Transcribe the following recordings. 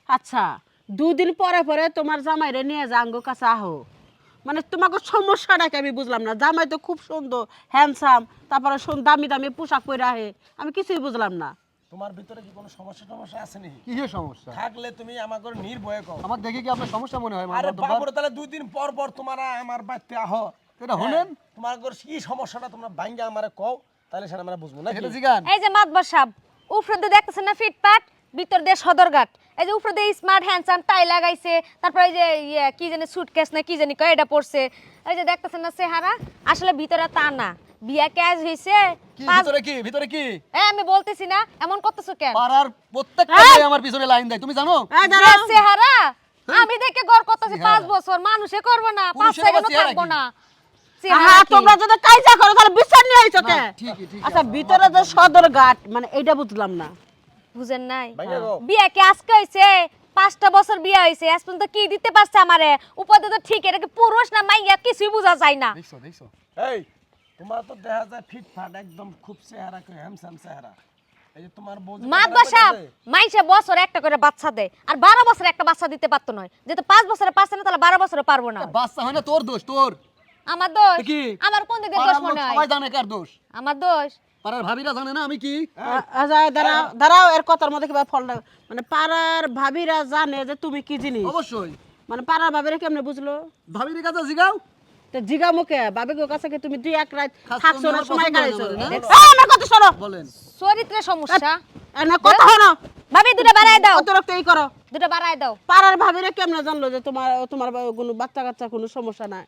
আচ্ছা, দুদিন পরে পরে তোমার জামাইরে নিয়ে যা আঙ্গো কাছে আহো। মানে তোমাকে সমস্যাটাকে আমি বুঝলাম না। জামাই তো খুব সুন্দর, হ্যান্ডসাম, তারপরে দামি দামি পোশাক পরে আহে, আমি কিছুই বুঝলাম না। তোমার ভিতরে কি কোনো সমস্যা আছে নাকি? কিসের সমস্যা? থাকলে তুমি আমাকে নির্ভয়ে কও। আমার দেখে কি আপনার সমস্যা মনে হয়? আরে বাবুরে তাহলে 2 দিন পর পর তোমরা আমার বাড়িতে আহো। এটা হলেন তোমার কি সমস্যাটা তোমরা ভাঙ্গা আমারে কও, তাহলে সেটা আমরা বুঝবো না। এটা জিগান। এই যে মাতবার সাহেব, উপরে দিয়ে দেখতেছেন না ফিটপাট, ভিতর দিয়ে সদরঘাট। এই যে উপরে দিয়ে স্মার্ট হ্যান্ডসাম টাই লাগাইছে, তারপর এই যে কি জানি সুটকেস না কি জানি কয় এটা পড়ছে। এই যে দেখতেছেন না চেহারা, আসলে ভিতরে তা না। বিয়া কাজ হইছে কি ভিতরে কি? ভিতরে কি? আমি বলতেছি না, এমন করতেছো কেন? পাড়ার প্রত্যেকটা মেয়ে আমার পিছনে লাইন দেয়, তুমি জানো? এই যে দাঁড়াও। চেহারা আমি দেখে গড় করতেছি 5 বছর, মানুষে করবো না, 5 পুরুষের সেকেন্ডও আবার চেহারা থাকবো কি? না। আহা, চেহারা কি? তোমরা যদি কাইজা করো তাহলে বিচার নিয়ে আইছো কে? ঠিকই ঠিক। আচ্ছা, ভিতরে যে সদরঘাট, মানে এইটা বুঝলাম না। বুঝেন নাই? ভাঙ্গা কও। বিয়া কি আজকে হইছে? 5টা বছর বিয়া হইছে, আজ পর্যন্ত কি দিতে পারছে আমারে? উপাদে তো ঠিক, এটা কি পুরুষ না মাইয়া কিছুই বোঝা যায় না। দেখছো দেখছো? এই তোমার তো দেখা যায় ফিটফাট একদম খুব চেহারা করে হ্যান্ডসাম চেহারা। এই যে তোমার বউ যে মাত কথাটা বসাব কইতাছে, মাইসে বছরে একটা করে বাচ্চা দেয়, আর 12 বছরে একটা বাচ্চা দিতে পারতো নয়। যেহেতু 5 বছরে পারছে না, তাহলে 12 বছরে পারবো না। বাচ্চা হয় না তোর দোষ, তোর। আমার দোষ? কি? আমার কোন দিকে দোষ পাড়ার লোক মনে হয়? সবাই জানে কার দোষ। আমার দোষ? পাড়ার ভাবিরা জানে না আমি কি? আচ্ছা, দাঁড়াও দাঁড়াও, এর কথার মধ্যে কিবা ফলটা, মানে পাড়ার ভাবিরা জানে যে তুমি কি জিনিস? অবশ্যই। মানে পাড়ার ভাবিরা কেমনে বুঝলো? ভাবির কাছে জিগাও। তো জিগা মুখে ভাবির কাছে কি তুমি 2-1 রাত খাস থাকছো না, তোমার সময় পছন্দ হয় না কাটাইছো? বলে না? আমার কথা শোনো। বলেন। চরিত্রের সমস্যা। না, কথা শোনো। ভাবি দুটো বাড়ায় দাও, অতিরিক্ত এই করো। দুটো বাড়ায় দাও। পাড়ার ভাবিরা কেমনে জানলো যে তোমার তোমার কোনো বাচ্চা কাচ্চা কোনো সমস্যা নাই?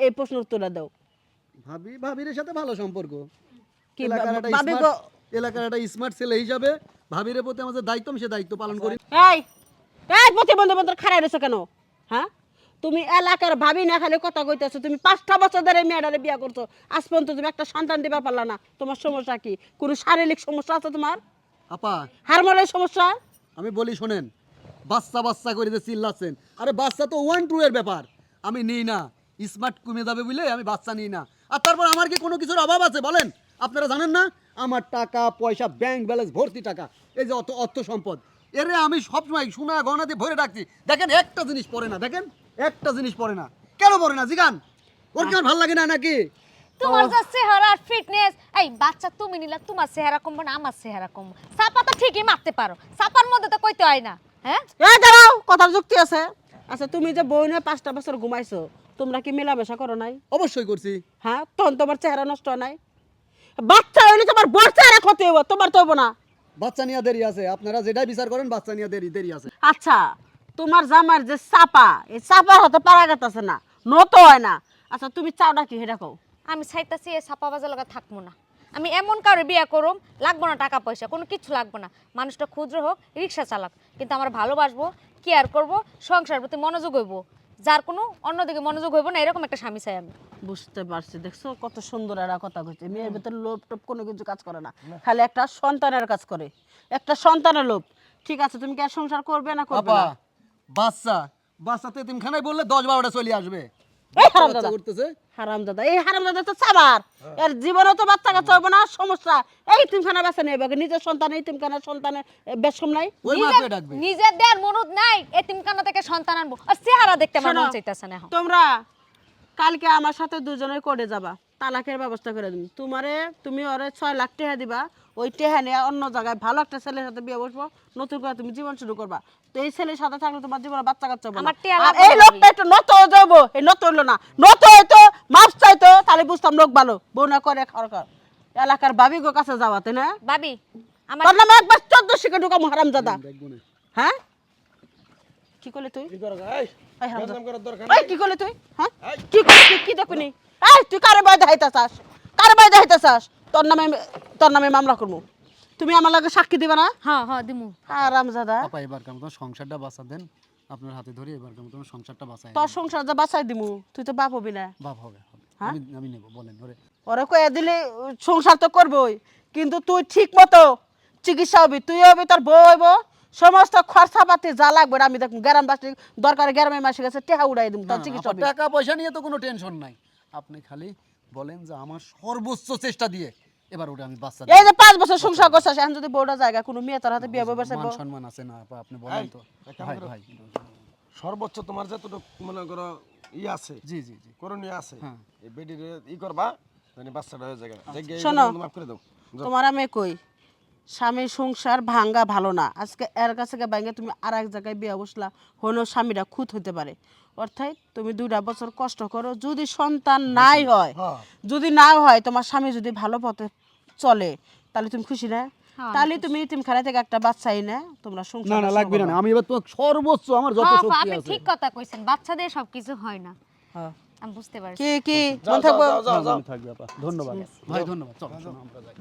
এই প্রশ্ন উত্তরটা দাও। ভাবির সাথে ভালো সম্পর্ক। কি এলাকার একটা স্মার্ট ছেলে হিসাবে ভাবির প্রতি আমাদের দায়িত্ব, আমি সে দায়িত্ব পালন করি। এই এই প্রতিবন্ধী বন্ধুর খাড়াই রয়েছে কেন? হ্যাঁ, তুমি এলাকার ভাবি না খালি কথা কইতেছো। তুমি 5টা বছর ধরে মেয়েটারে বিয়া করছো, আজ পর্যন্ত তুমি একটা সন্তান দিবা পারলা না। তোমার সমস্যা কি? কোনো শারীরিক সমস্যা আছে তোমার? আপা হারমোনের সমস্যা? আমি বলি শোনেন, বাচ্চা বাচ্চা করে যে চিল্লাচ্ছেন, আরে বাচ্চা তো 1-2 এর ব্যাপার, আমি নিই না। স্মার্ট কমে যাবে বলে আমি বাচ্চা নিই না। আর তারপর আমার কি কোনো কিছুর অভাব আছে বলেন? আপনারা জানেন না আমার টাকা পয়সা, ব্যাংক ব্যালেন্স ভর্তি টাকা, এই যে অর্থ সম্পদ, এরে আমি সবসময় সোনা গহনা দিয়ে ভরে রাখছি। দেখেন একটা জিনিস পরে না, দেখেন একটা জিনিস পরে না। কেন পরে না জিগান? ওর কি আর ভালো লাগে না নাকি? তোমার যে চেহারা আর ফিটনেস, এই বাচ্চা তুমি নিলা, তোমার চেহারা কমবো না আমার চেহারা কমবো? চাপা তো ঠিকই মারতে পারো, চাপার মধ্যে তো কইতে হয় না। হ্যাঁ, এই দাঁড়াও, কথার যুক্তি আছে। আচ্ছা, তুমি যে বই নিয়ে 5টা বছর ঘুমাইছো, তোমরা কি মেলামেশা করো নাই? অবশ্যই করছি। হ্যাঁ, তখন তোমার চেহারা নষ্ট হয় নাই? বাচ্চা হইলে তোমার বড় চেহারা ক্ষতি হইব, তোমার তো হইব না। বাচ্চা নিয়ে দেরি আছে, আপনারা যেটাই বিচার করেন বাচ্চা নিয়ে দেরি আছে। আচ্ছা, তোমার জামার যে চাপা, এই চাপার হতে পারা গেছে না, নত হয় না। আচ্ছা, তুমি চাওটা কি সেটা কও? আমি চাইতাছি এই চাপা বাজা লাগা থাকবো না। আমি এমন কারো বিয়া করুম, লাগবো না টাকা পয়সা, কোনো কিছু লাগবো না। মানুষটা ক্ষুদ্র হোক, রিক্সা চালাক, কিন্তু আমার ভালোবাসবো, কেয়ার করবো, সংসার প্রতি মনোযোগ হইব, যার কোনো অন্যদিকে মনোযোগ হইব না, এরকম একটা স্বামী চাই আমি। বুঝতে পারছি, দেখছো কত সুন্দর একটা কথা কইছে। মেয়ের ভিতরে লোভ টোভ কোনো কিছু কাজ করে না, খালি একটা সন্তানের কাজ করে, একটা সন্তানের লোভ। ঠিক আছে, তুমি কি আর সংসার করবে না করবে আপা না? বাচ্চা তো এতিমখানায় বললে 10-12টা চলে আসবে। এই বাচ্চা হারামজাদা, করতেছে। হারামজাদা, এই হারামজাদা তো চাবার। এর জীবনে তো বাচ্চা কাচ্চা হবে না, সমস্যা। এই তিনখানা বাচ্চা নেবে, নিজের সন্তান এই তিনখানা সন্তানের বেশম নাই। ওই মাপে ডাকবে। নিজের দেয়ার মনুদ নাই, এতিমখানা থেকে সন্তান আনবো, আর চেহারা দেখতে আমার মন শোনো, চাইতেছে না এখন। তোমরা কালকে আমার সাথে দুজনে কোর্টে যাবা, তালাকের ব্যবস্থা করে দিন। তুমি ওরে 6 লাখ টাকা দিবা, ওই টাকা নিয়ে অন্য জায়গায় ভালো একটা ছেলের সাথে বিয়ে বসবো, নতুন করে তুমি জীবন শুরু করবা। তো এই ছেলের সাথে থাকলে তোমার জীবনে বাচ্চা কাচ্চা হবে না। আমার টিয়া আর লাগবে এই না লোকটা একটু নত হয়ে যাবো, এই নত হইলো না, নত হইতো মাপ চাইতো, তাহলে বুঝতাম লোক ভালো। বউ না করে খাওয়ার এলাকার বাবি গো কাছে যাওয়াতে না, ভাবি আমার তোর নামে একবার 14 শিখে ঢুকাম হারামজাদা। দেখবো না। হ্যাঁ, কি করলি তুই? কি করো? এই এই হারামজাদা। বদনাম করার দরকার এই নাই। কি করলি তুই? হ্যাঁ, কি করলি? কি দেখুনি? এই তুই কারে ভয় দেখাইতে চাস? কারে ভয় দেখাইতে চাস? তোর নামে মামলা করবো। তুমি আমার লাগে সাক্ষী দিবে না? হ্যাঁ হ্যাঁ দিমু। হারামজাদা, আপা এবার কেমন তোমার সংসারটা বাঁচা দেন, আপনার হাতে ধরে এবার কেমন তোমার সংসারটা বাঁচায়। তোর সংসার যা বাঁচাই দিমু, তুই তো বাপ হবি না। বাপ হবে। হ্যাঁ? আমি নেবো, বলেন ওরে। ওরে কয়ে দিলে সংসার তো করবই, কিন্তু তুই ঠিক মতো চিকিৎসা হবি, তুই হবি, তোর বউ হইব, সমস্ত খরচা পাতি যা লাগবে আমি দেখুন। গ্রামবাসী দরকারে গ্রামের মাসে গেছে টেহা উড়াই দিব, তোর চিকিৎসা আপা, হবি। টাকা পয়সা নিয়ে তো কোনো টেনশন নাই, আপনি খালি বলেন যে আমার সর্বোচ্চ চেষ্টা দিয়ে এবার ওটা আমি বাচ্চা এই যে 5 বছর সংসার করছিস এখন যদি বউটা জায়গা কোনো মেয়ে তোর হাতে বিয়ে বসে মান সম্মান আছে না আপা, আপনি বলেন তো। এক কাম ভাই করো। ভাই সর্বোচ্চ তোমার যতটুকু মনে করো আছে জি জি জি করণীয় আছে হ্যাঁ। এই বেডির করবা জানি বাচ্চাটা হয়ে যাবে শোনো। মাফ করে দাও তোমার আমি কই স্বামীর সংসার ভাঙ্গা ভালো না আজকে এর কাছে ভাঙ্গে তুমি আর এক জায়গায় বিয়ে বসলা হলো স্বামীরা খুঁত হইতে পারে অর্থাৎ তুমি 2টা বছর কষ্ট করো যদি সন্তান নাই হয় হ্যাঁ। যদি না হয় তোমার স্বামী যদি ভালো পথে চলে তাহলে তুমি খুশি না তাহলে তুমি ইতিমখানা থেকে একটা বাচ্চাই না তোমরা না সংসার না লাগবে না আমি এবার তো সর্বোচ্চ আমার যত হ্যাঁ, শক্তি আপনি আছে ঠিক কথা কইছেন, বাচ্চা দিয়ে সবকিছু হয় না, হ্যাঁ। আমি বুঝতে পারছি। কি যাও মন থাকবো যাও যাও যাও থাকবে আপা ধন্যবাদ ভাই ধন্যবাদ চলো চলো আমরা যাই